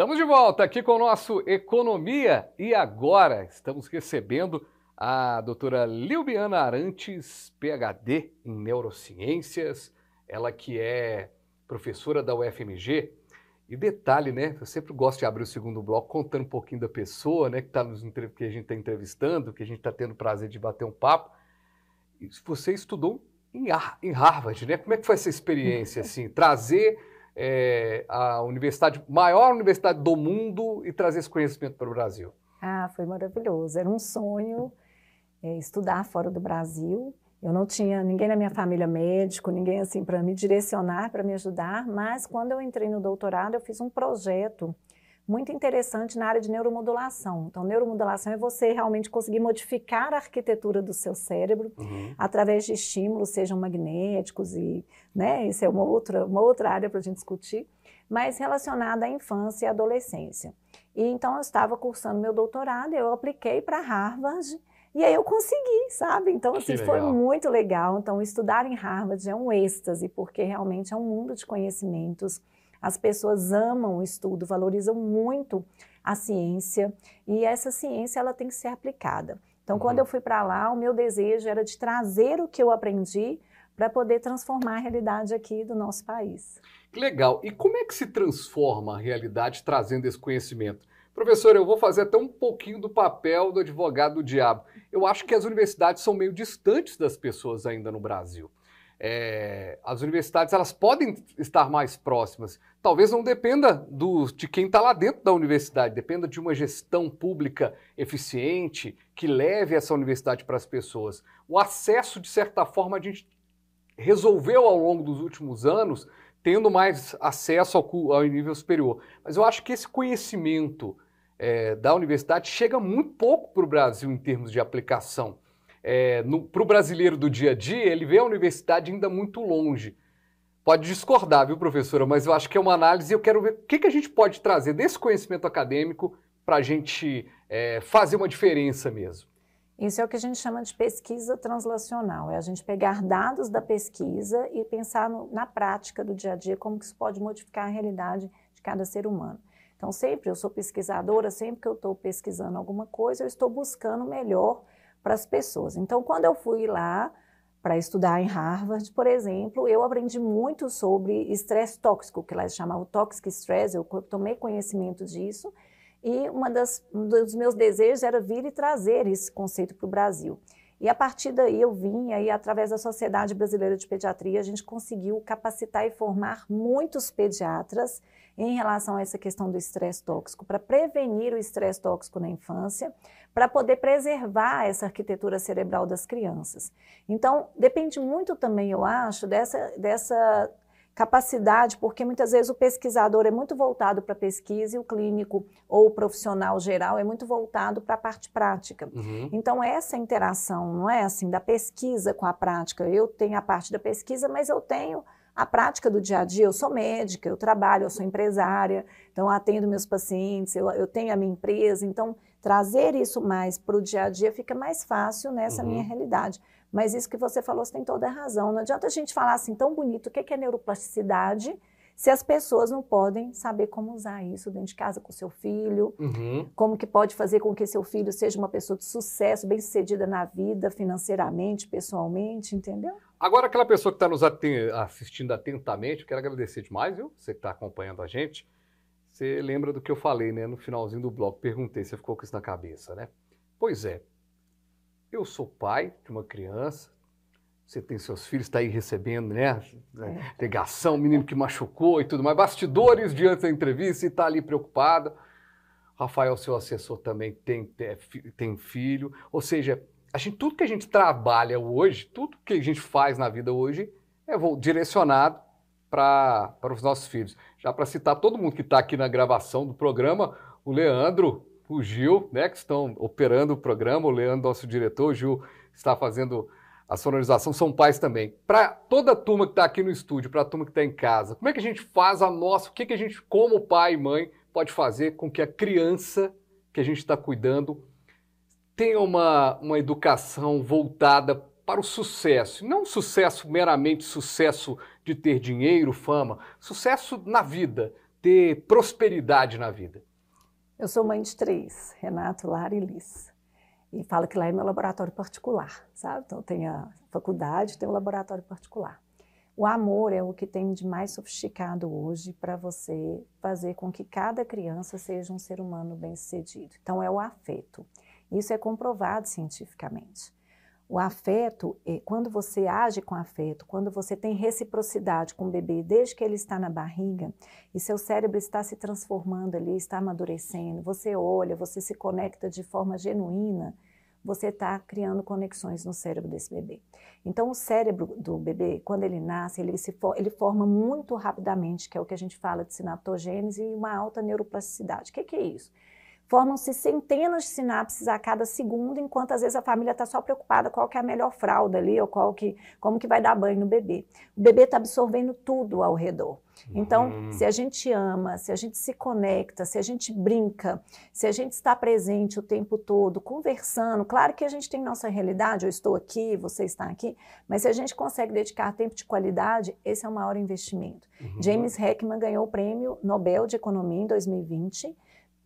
Estamos de volta aqui com o nosso Economia e Agora estamos recebendo a doutora Lilbiana Arantes, PhD em Neurociências, ela que é professora da UFMG. E detalhe, né? Eu sempre gosto de abrir o segundo bloco contando um pouquinho da pessoa, né? Que a gente está entrevistando, que a gente está tendo o prazer de bater um papo. E você estudou em Harvard, né? Como é que foi essa experiência, assim? Trazer a maior universidade do mundo e trazer esse conhecimento para o Brasil. Ah, foi maravilhoso. Era um sonho estudar fora do Brasil. Eu não tinha ninguém na minha família médico, ninguém assim para me direcionar, para me ajudar, mas quando eu entrei no doutorado, eu fiz um projeto muito interessante na área de neuromodulação. Então, neuromodulação é você realmente conseguir modificar a arquitetura do seu cérebro através de estímulos, sejam magnéticos, e, né, isso é uma outra área para a gente discutir, mas relacionada à infância e adolescência. E então, eu estava cursando meu doutorado, eu apliquei para Harvard, e aí eu consegui, sabe? Então, assim, foi muito legal. Então, estudar em Harvard é um êxtase, porque realmente é um mundo de conhecimentos. As pessoas amam o estudo, valorizam muito a ciência, e essa ciência ela tem que ser aplicada. Então, quando eu fui para lá, o meu desejo era de trazer o que eu aprendi para poder transformar a realidade aqui do nosso país. Que legal. E como é que se transforma a realidade trazendo esse conhecimento? Professor, eu vou fazer até um pouquinho do papel do advogado do diabo. Eu acho que as universidades são meio distantes das pessoas ainda no Brasil. As universidades elas podem estar mais próximas. Talvez não dependa de quem está lá dentro da universidade, dependa de uma gestão pública eficiente que leve essa universidade para as pessoas. O acesso, de certa forma, a gente resolveu ao longo dos últimos anos, tendo mais acesso ao nível superior. Mas eu acho que esse conhecimento da universidade chega muito pouco para o Brasil em termos de aplicação. Para o brasileiro do dia a dia, ele vê a universidade ainda muito longe. Pode discordar, viu, professora? Mas eu acho que é uma análise e eu quero ver o que a gente pode trazer desse conhecimento acadêmico para a gente fazer uma diferença mesmo. Isso é o que a gente chama de pesquisa translacional, é a gente pegar dados da pesquisa e pensar na prática do dia a dia, como que isso pode modificar a realidade de cada ser humano. Então, sempre eu sou pesquisadora, sempre que eu estou pesquisando alguma coisa, eu estou buscando o melhor para as pessoas. Então, quando eu fui lá para estudar em Harvard, por exemplo, eu aprendi muito sobre estresse tóxico, que lá se chamava toxic stress, eu tomei conhecimento disso, e um dos meus desejos era vir e trazer esse conceito para o Brasil. E a partir daí eu vim, aí, através da Sociedade Brasileira de Pediatria, a gente conseguiu capacitar e formar muitos pediatras em relação a essa questão do estresse tóxico, para prevenir o estresse tóxico na infância, para poder preservar essa arquitetura cerebral das crianças. Então, depende muito também, eu acho, dessa capacidade, porque muitas vezes o pesquisador é muito voltado para a pesquisa e o clínico ou o profissional geral é muito voltado para a parte prática. Então, essa interação, não é assim, da pesquisa com a prática. Eu tenho a parte da pesquisa, mas eu tenho a prática do dia a dia. Eu sou médica, eu trabalho, eu sou empresária, então eu atendo meus pacientes, eu tenho a minha empresa, então trazer isso mais para o dia a dia fica mais fácil nessa minha realidade. Mas isso que você falou, você tem toda a razão. Não adianta a gente falar assim tão bonito o que é neuroplasticidade se as pessoas não podem saber como usar isso dentro de casa com o seu filho, como que pode fazer com que seu filho seja uma pessoa de sucesso, bem-sucedida na vida, financeiramente, pessoalmente, entendeu? Agora, aquela pessoa que está nos assistindo atentamente, eu quero agradecer demais, viu? Você que está acompanhando a gente. Você lembra do que eu falei, né? No finalzinho do bloco, perguntei, você ficou com isso na cabeça, né? Pois é. Eu sou pai de uma criança, você tem seus filhos, está aí recebendo, né? Ligação, menino que machucou e tudo mais, bastidores diante da entrevista e está ali preocupada. Rafael, seu assessor, também tem filho. Ou seja, tudo que a gente trabalha hoje, tudo que a gente faz na vida hoje é direcionado para os nossos filhos. Já para citar todo mundo que está aqui na gravação do programa, o Leandro, o Gil, né, que estão operando o programa, o Leandro, nosso diretor, o Gil está fazendo a sonorização, são pais também. Para toda a turma que está aqui no estúdio, para a turma que está em casa, como é que a gente faz o que a gente, como pai e mãe, pode fazer com que a criança que a gente está cuidando tenha uma educação voltada para o sucesso, não sucesso meramente sucesso de ter dinheiro, fama, sucesso na vida, ter prosperidade na vida? Eu sou mãe de 3, Renato, Lara e Liz. E falo que lá é meu laboratório particular, sabe? Então tem a faculdade, tem o laboratório particular. O amor é o que tem de mais sofisticado hoje para você fazer com que cada criança seja um ser humano bem-sucedido. Então é o afeto. Isso é comprovado cientificamente. O afeto, quando você age com afeto, quando você tem reciprocidade com o bebê desde que ele está na barriga e seu cérebro está se transformando ali, está amadurecendo, você olha, você se conecta de forma genuína, você está criando conexões no cérebro desse bebê. Então o cérebro do bebê, quando ele nasce, ele forma muito rapidamente, que é o que a gente fala de sinaptogênese e uma alta neuroplasticidade. O que é isso? Formam-se centenas de sinapses a cada segundo, enquanto às vezes a família está só preocupada qual que é a melhor fralda ali, ou como que vai dar banho no bebê. O bebê está absorvendo tudo ao redor. Então, se a gente ama, se a gente se conecta, se a gente brinca, se a gente está presente o tempo todo, conversando, claro que a gente tem nossa realidade, eu estou aqui, você está aqui, mas se a gente consegue dedicar tempo de qualidade, esse é o maior investimento. James Heckman ganhou o Prêmio Nobel de Economia em 2020,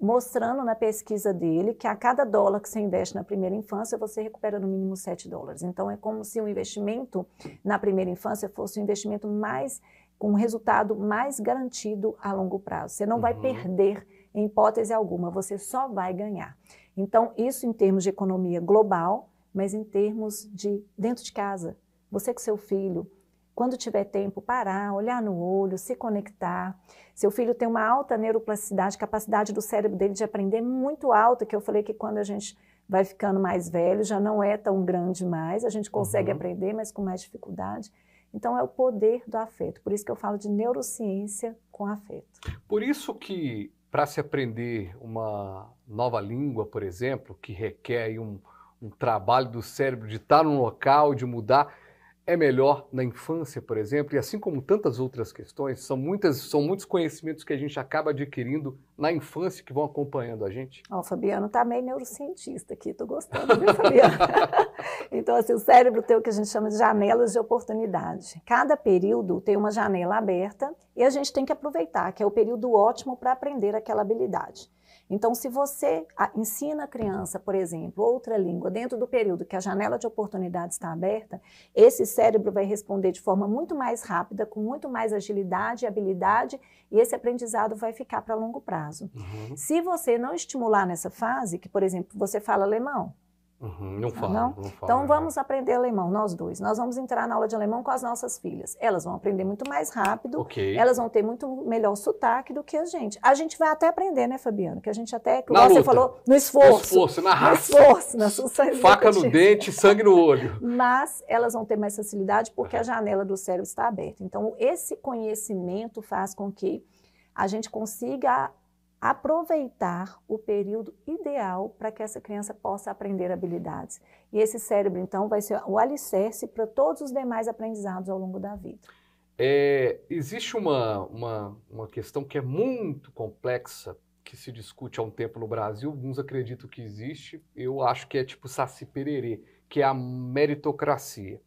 mostrando na pesquisa dele que a cada dólar que você investe na primeira infância, você recupera no mínimo $7. Então, é como se o investimento na primeira infância fosse um investimento com um resultado mais garantido a longo prazo. Você não vai perder em hipótese alguma, você só vai ganhar. Então, isso em termos de economia global, mas em termos de dentro de casa. Você com seu filho, quando tiver tempo, parar, olhar no olho, se conectar. Seu filho tem uma alta neuroplasticidade, capacidade do cérebro dele de aprender muito alta, que eu falei que quando a gente vai ficando mais velho, já não é tão grande mais, a gente consegue aprender, mas com mais dificuldade. Então é o poder do afeto, por isso que eu falo de neurociência com afeto. Por isso que, para se aprender uma nova língua, por exemplo, que requer aí um trabalho do cérebro de estar num local, de mudar, é melhor na infância, por exemplo, e assim como tantas outras questões, são muitos conhecimentos que a gente acaba adquirindo na infância que vão acompanhando a gente. Ó, o Fabiano tá meio neurocientista aqui, tô gostando, viu, Fabiano? Então, assim, o cérebro tem o que a gente chama de janelas de oportunidade. Cada período tem uma janela aberta e a gente tem que aproveitar, que é o período ótimo para aprender aquela habilidade. Então, se você ensina a criança, por exemplo, outra língua dentro do período que a janela de oportunidade está aberta, esse cérebro vai responder de forma muito mais rápida, com muito mais agilidade e habilidade, e esse aprendizado vai ficar para longo prazo. Se você não estimular nessa fase, que, por exemplo, você fala alemão, não fala. Então vamos aprender alemão, nós dois. Nós vamos entrar na aula de alemão com as nossas filhas. Elas vão aprender muito mais rápido, elas vão ter muito melhor sotaque do que a gente. A gente vai até aprender, né, Fabiano? Que a gente até, como você falou, no esforço. No esforço, na raça. No esforço, na sucesso. Faca no dente, sangue no olho. Mas elas vão ter mais facilidade porque a janela do cérebro está aberta. Então esse conhecimento faz com que a gente consiga aproveitar o período ideal para que essa criança possa aprender habilidades. E esse cérebro, então, vai ser o alicerce para todos os demais aprendizados ao longo da vida. Existe uma questão que é muito complexa, que se discute há um tempo no Brasil, alguns acreditam que existe, eu acho que é tipo Saci Pererê, que é a meritocracia.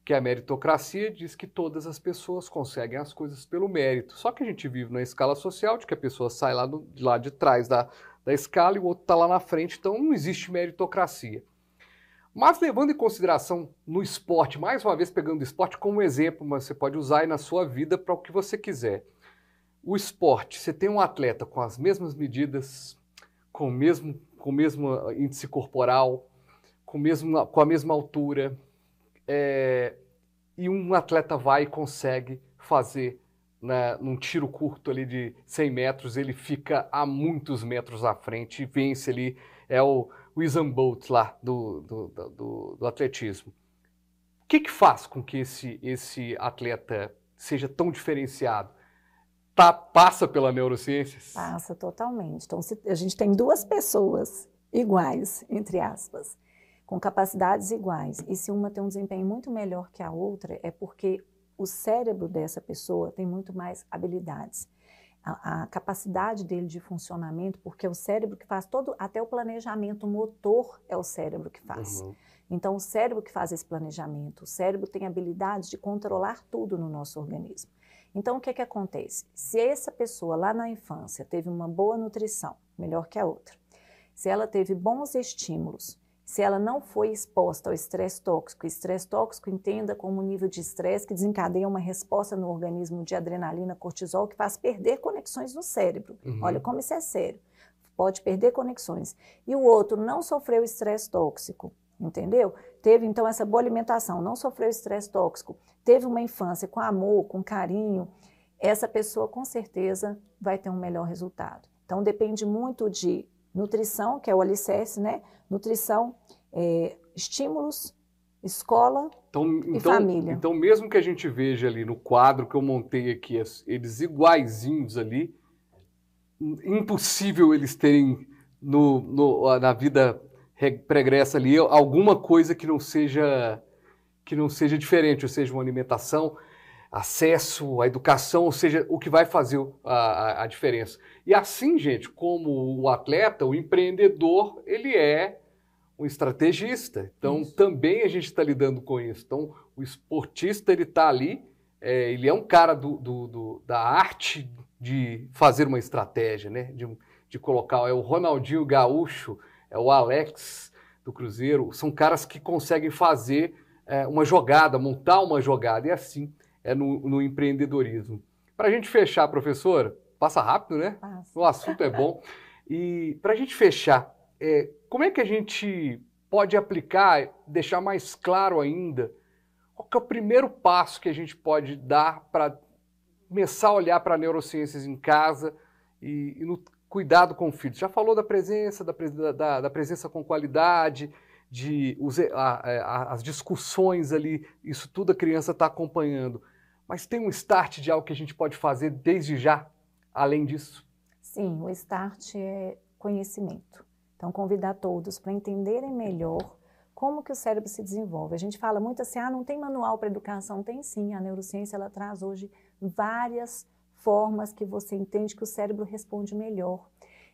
Que a meritocracia diz que todas as pessoas conseguem as coisas pelo mérito. Só que a gente vive na escala social de que a pessoa sai lá de trás da escala e o outro está lá na frente, então não existe meritocracia. Mas levando em consideração no esporte, mais uma vez pegando o esporte como exemplo, mas você pode usar aí na sua vida para o que você quiser. O esporte, você tem um atleta com as mesmas medidas, com o mesmo índice corporal, com a mesma altura, e um atleta vai e consegue fazer, né, num tiro curto ali de 100 metros, ele fica a muitos metros à frente e vence ali, é o Usain Bolt lá do atletismo. O que faz com que esse atleta seja tão diferenciado? Passa pela neurociência? Passa totalmente. Então, a gente tem duas pessoas iguais, entre aspas, com capacidades iguais, e se uma tem um desempenho muito melhor que a outra, é porque o cérebro dessa pessoa tem muito mais habilidades. A capacidade dele de funcionamento, porque é o cérebro que faz até o planejamento motor é o cérebro que faz. Então, o cérebro que faz esse planejamento, o cérebro tem a habilidade de controlar tudo no nosso organismo. Então, o que acontece? Se essa pessoa lá na infância teve uma boa nutrição, melhor que a outra, se ela teve bons estímulos, se ela não foi exposta ao estresse tóxico entenda como um nível de estresse que desencadeia uma resposta no organismo de adrenalina, cortisol, que faz perder conexões no cérebro. Olha como isso é sério. Pode perder conexões. E o outro não sofreu estresse tóxico, entendeu? Teve, então, essa boa alimentação, não sofreu estresse tóxico, teve uma infância com amor, com carinho, essa pessoa, com certeza, vai ter um melhor resultado. Então, depende muito de nutrição, que é o alicerce, né? Nutrição, estímulos, escola e família. Então, mesmo que a gente veja ali no quadro que eu montei aqui, eles iguaizinhos ali, impossível eles terem na vida pregressa ali alguma coisa que não seja diferente, ou seja, uma alimentação, acesso à educação, ou seja, o que vai fazer a diferença. E assim, gente, como o atleta, o empreendedor, ele é um estrategista. Então, também a gente está lidando com isso. Então, o esportista, ele está ali, ele é um cara da arte de fazer uma estratégia, né? De colocar, é o Ronaldinho Gaúcho, é o Alex do Cruzeiro, são caras que conseguem fazer uma jogada, montar uma jogada, e assim é no empreendedorismo. Para a gente fechar, professora, passa rápido, né? Passa. O assunto é bom. E para a gente fechar, como é que a gente pode aplicar, deixar mais claro ainda, qual que é o primeiro passo que a gente pode dar para começar a olhar para neurociências em casa e no cuidado com o filho? Já falou da presença, da presença com qualidade, as discussões ali, isso tudo a criança está acompanhando. Mas tem um start de algo que a gente pode fazer desde já, além disso? Sim, o start é conhecimento. Então, convidar todos para entenderem melhor como que o cérebro se desenvolve. A gente fala muito assim, não tem manual para educação. Tem sim, a neurociência ela traz hoje várias formas que você entende que o cérebro responde melhor.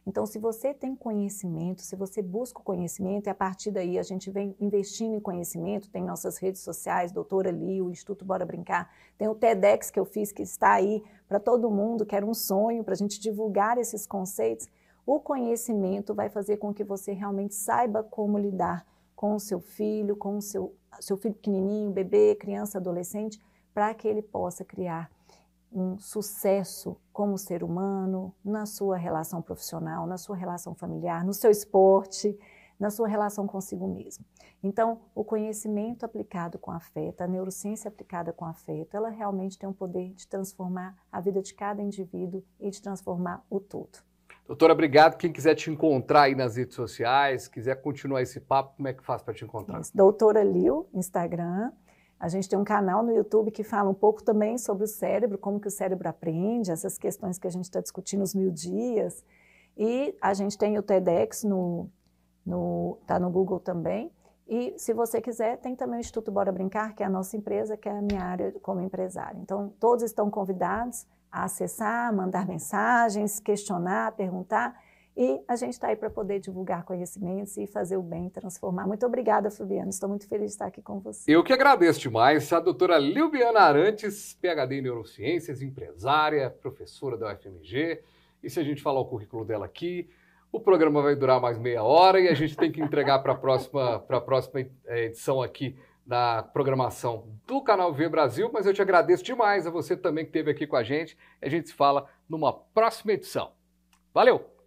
Então, se você tem conhecimento, se você busca o conhecimento, e a partir daí a gente vem investindo em conhecimento, tem nossas redes sociais, Doutora Liu, o Instituto Bora Brincar, tem o TEDx que eu fiz, que está aí para todo mundo, que era um sonho para a gente divulgar esses conceitos. O conhecimento vai fazer com que você realmente saiba como lidar com o seu filho, com o seu filho pequenininho, bebê, criança, adolescente, para que ele possa criar um sucesso como ser humano, na sua relação profissional, na sua relação familiar, no seu esporte, na sua relação consigo mesmo. Então, o conhecimento aplicado com afeto, a neurociência aplicada com afeto, ela realmente tem o poder de transformar a vida de cada indivíduo e de transformar o todo. Doutora, obrigado. Quem quiser te encontrar aí nas redes sociais, quiser continuar esse papo, como é que faz para te encontrar? Doutora Liu, Instagram. A gente tem um canal no YouTube que fala um pouco também sobre o cérebro, como que o cérebro aprende, essas questões que a gente está discutindo nos 1000 dias. E a gente tem o TEDx, tá no Google também. E se você quiser, tem também o Instituto Bora Brincar, que é a nossa empresa, que é a minha área como empresária. Então, todos estão convidados a acessar, mandar mensagens, questionar, perguntar. E a gente está aí para poder divulgar conhecimentos e fazer o bem, transformar. Muito obrigada, Fabiano. Estou muito feliz de estar aqui com você. Eu que agradeço demais. A doutora Liubiana Arantes, PhD em Neurociências, empresária, professora da UFMG. E se a gente falar o currículo dela aqui, o programa vai durar mais meia hora e a gente tem que entregar para a próxima edição aqui da programação do Canal V Brasil. Mas eu te agradeço demais a você também que esteve aqui com a gente. A gente se fala numa próxima edição. Valeu!